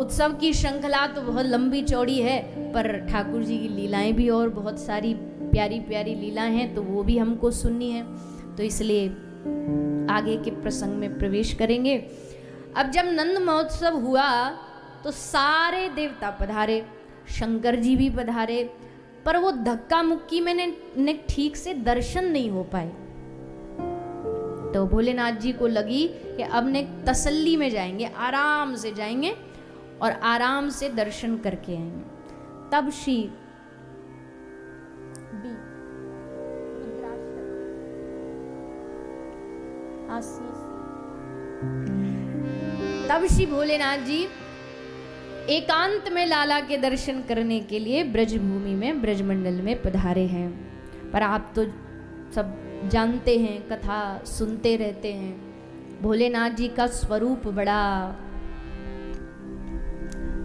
उत्सव की श्रृंखला तो बहुत लंबी चौड़ी है, पर ठाकुर जी की लीलाएं भी और बहुत सारी प्यारी प्यारी लीलाएं हैं, तो वो भी हमको सुननी है। तो इसलिए आगे के प्रसंग में प्रवेश करेंगे। अब जब नंद महोत्सव हुआ तो सारे देवता पधारे, शंकर जी भी पधारे, पर वो धक्का मुक्की में ने ठीक से दर्शन नहीं हो पाए। तो भोलेनाथ जी को लगी कि अब ने तसल्ली में जाएंगे, आराम से जाएंगे और आराम से दर्शन करके आएंगे। तब श्री भोलेनाथ जी एकांत में लाला के दर्शन करने के लिए ब्रजभूमि में ब्रजमंडल में पधारे हैं। पर आप तो सब जानते हैं, कथा सुनते रहते हैं, भोलेनाथ जी का स्वरूप बड़ा,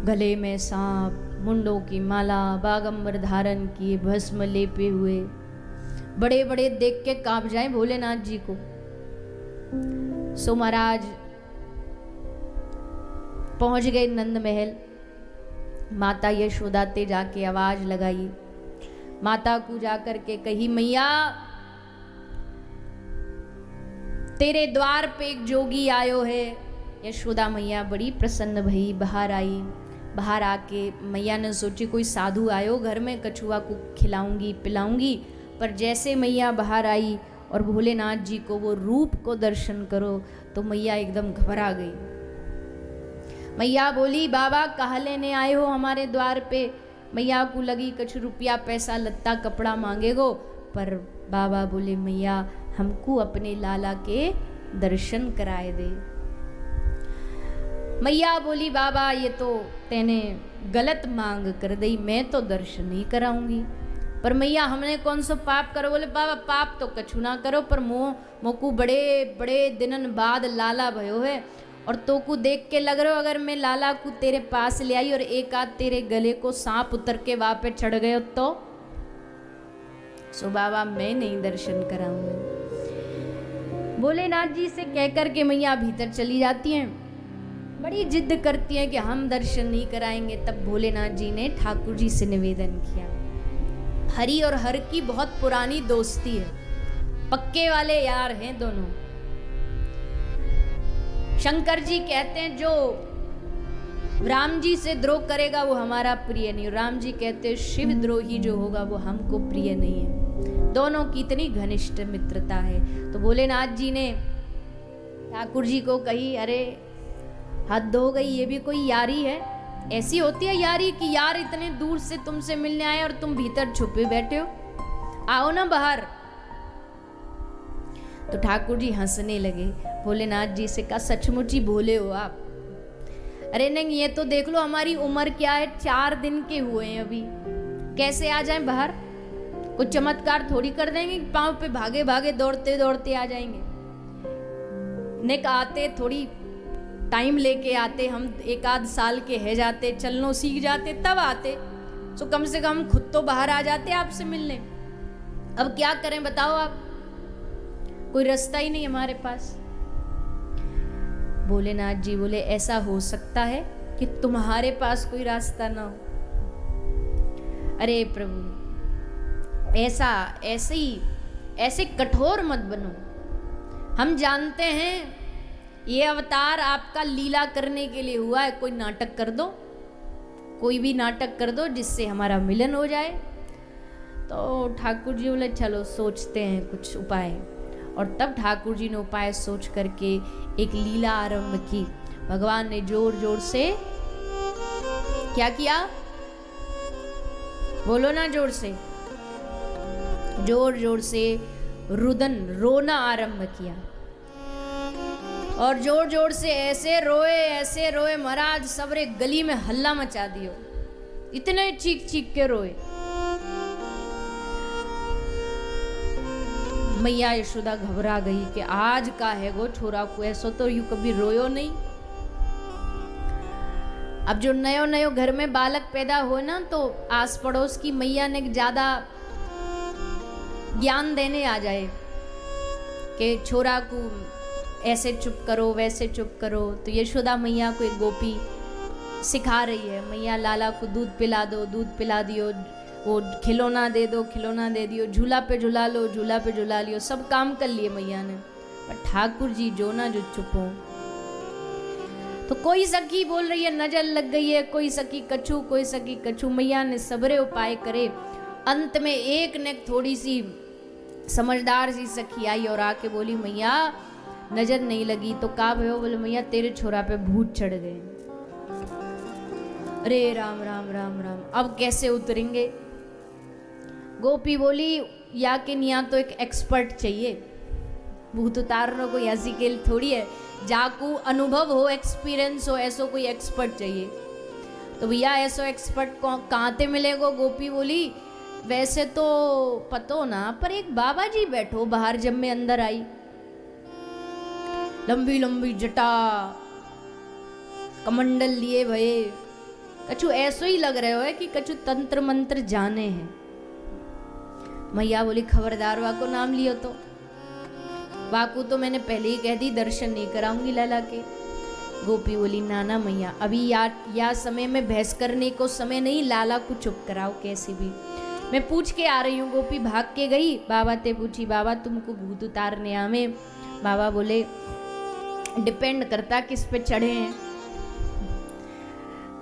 गले में सांप, मुंडों की माला, बागंबर धारण किए, भस्म लेपे हुए, बड़े बड़े देख के कांप जाए भोलेनाथ जी को। सो महाराज पहुंच गए नंद महल। माता यशोदा ते जाके आवाज लगाई, माता को जाकर के कही, मैया तेरे द्वार पे एक जोगी आयो है। यशोदा मैया बड़ी प्रसन्न भई, बाहर आई। बाहर आके मैया ने सोची कोई साधु आयो घर में, कछुआ को खिलाऊंगी पिलाऊंगी। पर जैसे मैया बाहर आई और भोलेनाथ जी को वो रूप को दर्शन करो तो मैया एकदम घबरा गई। मैया बोली, बाबा कहाँ लेने आए हो हमारे द्वार पे? मैया को लगी कुछ रुपया पैसा लत्ता कपड़ा मांगेगो, पर बाबा बोले, मैया हमको अपने लाला के दर्शन कराए दे। मैया बोली, बाबा ये तो तेने गलत मांग कर दी, मैं तो दर्शन नहीं कराऊंगी। पर मैया हमने कौन सा पाप करो? बोले, बाबा पाप तो कछु ना करो, पर मोकू बड़े बड़े दिनन बाद लाला भयो है, और तो को देख के लग रहे हो अगर मैं लाला को तेरे पास ले आई और एक आध तेरे गले को सांप उतर के वहां पे चढ़ गए तो? सो बाबा मैं नहीं दर्शन कराऊंगी। भोलेनाथ जी से कहकर के मैया भीतर चली जाती हैं, बड़ी जिद करती हैं कि हम दर्शन नहीं कराएंगे। तब भोलेनाथ जी ने ठाकुर जी से निवेदन किया। हरि और हर की बहुत पुरानी दोस्ती है, पक्के वाले यार हैं दोनों। शंकर जी कहते हैं जो राम जी से द्रोह करेगा वो हमारा प्रिय नहीं, राम जी कहते हैं शिव द्रोही जो होगा वो हमको प्रिय नहीं है। दोनों की इतनी घनिष्ठ मित्रता है। तो भोलेनाथ जी ने ठाकुर जी को कही, अरे हद हो गई, ये भी कोई यारी है? ऐसी होती है यारी कि यार इतने दूर से तुमसे मिलने आए और तुम भीतर छुपे बैठे हो, आओ ना बाहर। तो ठाकुर जी हंसने लगे। भोलेनाथ जी से कहा, सचमुच ही भोले हो आप? अरे नहीं, ये तो देख लो हमारी उम्र क्या है, 4 दिन के हुए हैं अभी, कैसे आ जाएं बाहर? कुछ चमत्कार थोड़ी कर देंगे, पांव पे भागे भागे दौड़ते दौड़ते आ जाएंगे। ने आते थोड़ी टाइम लेके आते, हम 1 आध साल के है जाते, चलनो सीख जाते तब आते, तो कम से कम खुद तो बाहर आ जाते आपसे मिलने। अब क्या करें बताओ आप, कोई रास्ता ही नहीं हमारे पास। भोलेनाथ जी बोले, ऐसा हो सकता है कि तुम्हारे पास कोई रास्ता ना हो? अरे प्रभु ऐसे कठोर मत बनो। हम जानते हैं ये अवतार आपका लीला करने के लिए हुआ है, कोई नाटक कर दो, कोई भी नाटक कर दो जिससे हमारा मिलन हो जाए। तो ठाकुर जी बोले, चलो सोचते हैं कुछ उपाय। और तब ठाकुर जी ने उपाय सोच करके एक लीला आरंभ की। भगवान ने जोर जोर से क्या किया? बोलो ना जोर से। जोर जोर से रुदन, रोना आरंभ किया। और जोर जोर से ऐसे रोए महाराज, सबरे गली में हल्ला मचा दियो। इतने चीख चीख के रोए। मैया यशोदा घबरा गई कि आज का है वो छोरा को, ऐसो तो यू कभी रोयो नहीं। अब जो नयो नयो घर में बालक पैदा हो ना, तो आस पड़ोस की मैया ने ज्यादा ज्ञान देने आ जाए कि छोरा को ऐसे चुप करो वैसे चुप करो। तो यशोदा मैया को एक गोपी सिखा रही है, मैया लाला को दूध पिला दो, दूध पिला दियो, वो खिलौना दे दो, खिलौना दे दियो, झूला पे झूला लो, झूला पे झूला लियो, सब काम कर लिए मैया ने। पर ठाकुर जी जो ना जो चुप हो। तो कोई सखी बोल रही है नजर लग गई है, कोई सखी कछू, कोई सखी कछू। मैया ने सबरे उपाय करे, अंत में एक ने थोड़ी सी समझदार सी सखी आई और आके बोली मैया नजर नहीं लगी तो का भयो? बोले मैया तेरे छोरा पे भूत चढ़ गए। अरे राम राम राम राम, अब कैसे उतरेंगे? गोपी बोली या के निया तो एक एक्सपर्ट चाहिए, भूत उतारने को ऐसी के थोड़ी है, जाकू अनुभव हो, एक्सपीरियंस हो, ऐसो कोई एक्सपर्ट चाहिए। तो भैया ऐसो एक्सपर्ट कहाँ ते मिलेगो? गोपी बोली वैसे तो पतो ना, पर एक बाबा जी बैठो बाहर। जब मैं अंदर आई, लंबी लंबी जटा, कमंडल लिए भये, कछु ऐसो ही लग रहे हो है कि कछु तंत्र मंत्र जाने हैं। मैया बोली खबरदार वाको नाम लियो तो, वाकू तो मैंने पहले ही कह दी दर्शन नहीं कराऊंगी लाला के। गोपी बोली नाना मैया अभी या समय में बहस करने को समय नहीं, लाला को चुप कराओ कैसे भी, मैं पूछ के आ रही हूँ। गोपी भाग के गई, बाबा ते पूछी बाबा तुमको भूत उतारने आवे? बाबा बोले डिपेंड करता किस पे चढ़े हैं,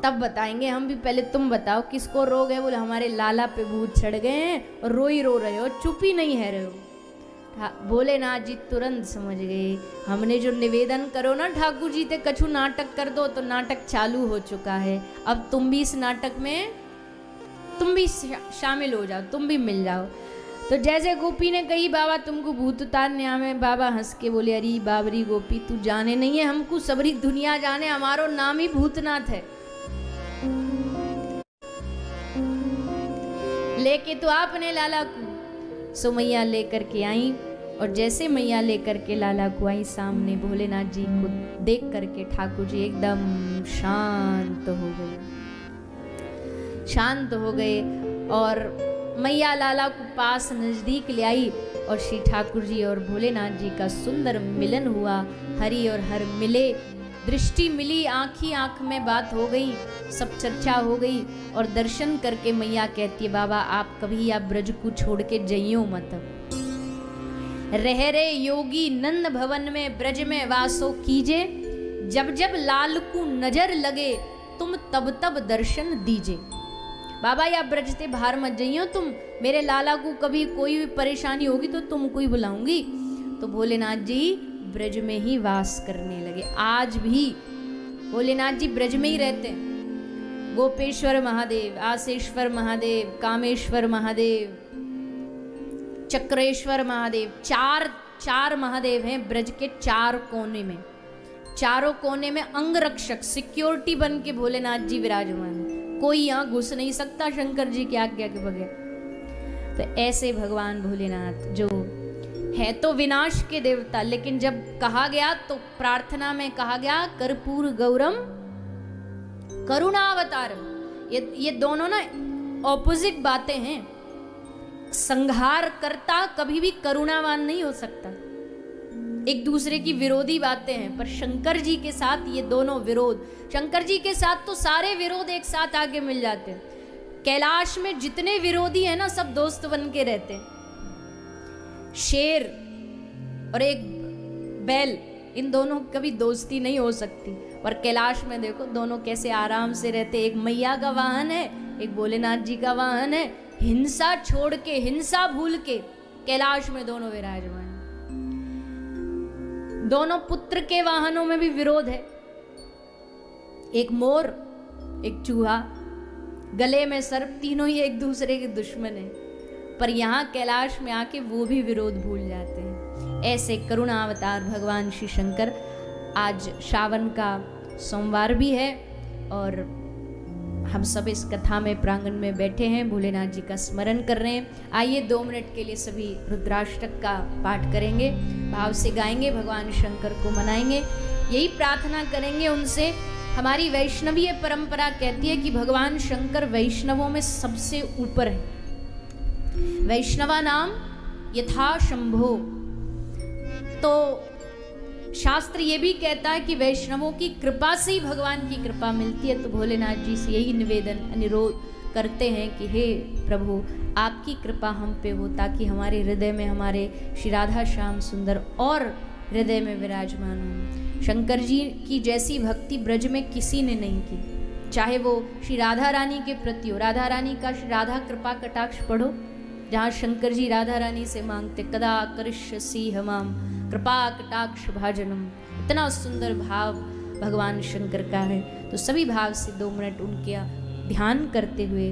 तब बताएंगे हम भी, पहले तुम बताओ किसको रोग है? बोले हमारे लाला पे भूत चढ़ गए हैं और रो ही रो रहे हो, चुप ही नहीं है रहे हो। भोलेनाथ जी तुरंत समझ गए, हमने जो निवेदन करो ना ठाकुर जी ते कछु नाटक कर दो, तो नाटक चालू हो चुका है। अब तुम भी इस नाटक में तुम भी शामिल हो जाओ, तुम भी मिल जाओ। तो जैसे गोपी ने कही बाबा तुमको भूत उतारने आवे, बाबा हंस के बोले अरे बाबरी गोपी तू जाने नहीं है, हमको सबरी दुनिया जाने, हमारो नाम ही भूतनाथ है। लेके तो आपने लाला को। सो मैया लेकर के आई, और जैसे मैया लेकर के लाला को आई सामने, भोलेनाथ जी को देख करके ठाकुर जी एकदम शांत हो गए, शांत हो गए। और मैया लाला को पास नजदीक ले आई, और श्री ठाकुर जी और भोलेनाथ जी का सुंदर मिलन हुआ। हरि और हर मिले, दृष्टि मिली, आँखी आँख में बात हो गई, सब चर्चा हो गई। और दर्शन करके मैया कहती है बाबा आप कभी आप ब्रज को छोड़ के जइयो मत, रह रे योगी नंद भवन में ब्रज में वासो कीजे, जब जब लाल को नजर लगे तुम तब तब दर्शन दीजे। बाबा या ब्रज से बाहर मत जइयो तुम, मेरे लाला को कभी कोई भी परेशानी होगी तो तुमको ही बुलाऊंगी। तो भोलेनाथ जी ब्रज में ही वास करने लगे। आज भी भोलेनाथ जी ब्रज में ही रहते हैं। गोपेश्वर महादेव, आसेश्वर महादेव, कामेश्वर महादेव, चक्रेश्वर महादेव, चार महादेव हैं ब्रज के चार कोने में। चारों कोने में अंगरक्षक सिक्योरिटी बन के भोलेनाथ जी विराजमान है, कोई यहाँ घुस नहीं सकता शंकर जी की आज्ञा के बगैर। तो ऐसे भगवान भोलेनाथ जो है तो विनाश के देवता, लेकिन जब कहा गया तो प्रार्थना में कहा गया कर्पूर गौरम करुणावतारम। ये दोनों ना ऑपोजिट बातें हैं। संहार करता कभी भी करुणावान नहीं हो सकता, एक दूसरे की विरोधी बातें हैं। पर शंकर जी के साथ ये दोनों विरोध, शंकर जी के साथ तो सारे विरोध एक साथ आगे मिल जाते हैं। कैलाश में जितने विरोधी हैं ना सब दोस्त बन के रहते हैं। शेर और एक बैल, इन दोनों की कभी दोस्ती नहीं हो सकती। पर कैलाश में देखो दोनों कैसे आराम से रहते। एक मैया का वाहन है, एक भोलेनाथ जी का वाहन है। हिंसा छोड़ के, हिंसा भूल के कैलाश में दोनों विराजमान। दोनों पुत्र के वाहनों में भी विरोध है। एक मोर, एक चूहा, गले में सर्प, तीनों ही एक दूसरे के दुश्मन है। पर यहाँ कैलाश में आके वो भी विरोध भूल जाते हैं। ऐसे करुणा अवतार भगवान श्री शंकर। आज श्रावण का सोमवार भी है और हम सब इस कथा में प्रांगण में बैठे हैं, भोलेनाथ जी का स्मरण कर रहे हैं। आइए 2 मिनट के लिए सभी रुद्राष्टक का पाठ करेंगे, भाव से गाएंगे, भगवान शंकर को मनाएंगे, यही प्रार्थना करेंगे उनसे। हमारी वैष्णवीय परंपरा कहती है कि भगवान शंकर वैष्णवों में सबसे ऊपर है। वैष्णवा नाम यथा शंभो। तो शास्त्र ये भी कहता है कि वैष्णवों की कृपा से ही भगवान की कृपा मिलती है। तो भोलेनाथ जी से यही निवेदन अनुरोध करते हैं कि हे प्रभु, आपकी कृपा हम पे हो, ताकि हमारे हृदय में हमारे श्री राधा श्याम सुंदर और हृदय में विराजमान हो। शंकर जी की जैसी भक्ति ब्रज में किसी ने नहीं की, चाहे वो श्री राधा रानी के प्रति हो। राधा रानी का श्री राधा कृपा कटाक्ष पढ़ो, जहाँ शंकर जी राधा रानी से मांगते कदा करिष्यसि हमाम कृपा कटाक्ष भाजनम। इतना सुंदर भाव भगवान शंकर का है। तो सभी भाव से 2 मिनट उनके ध्यान करते हुए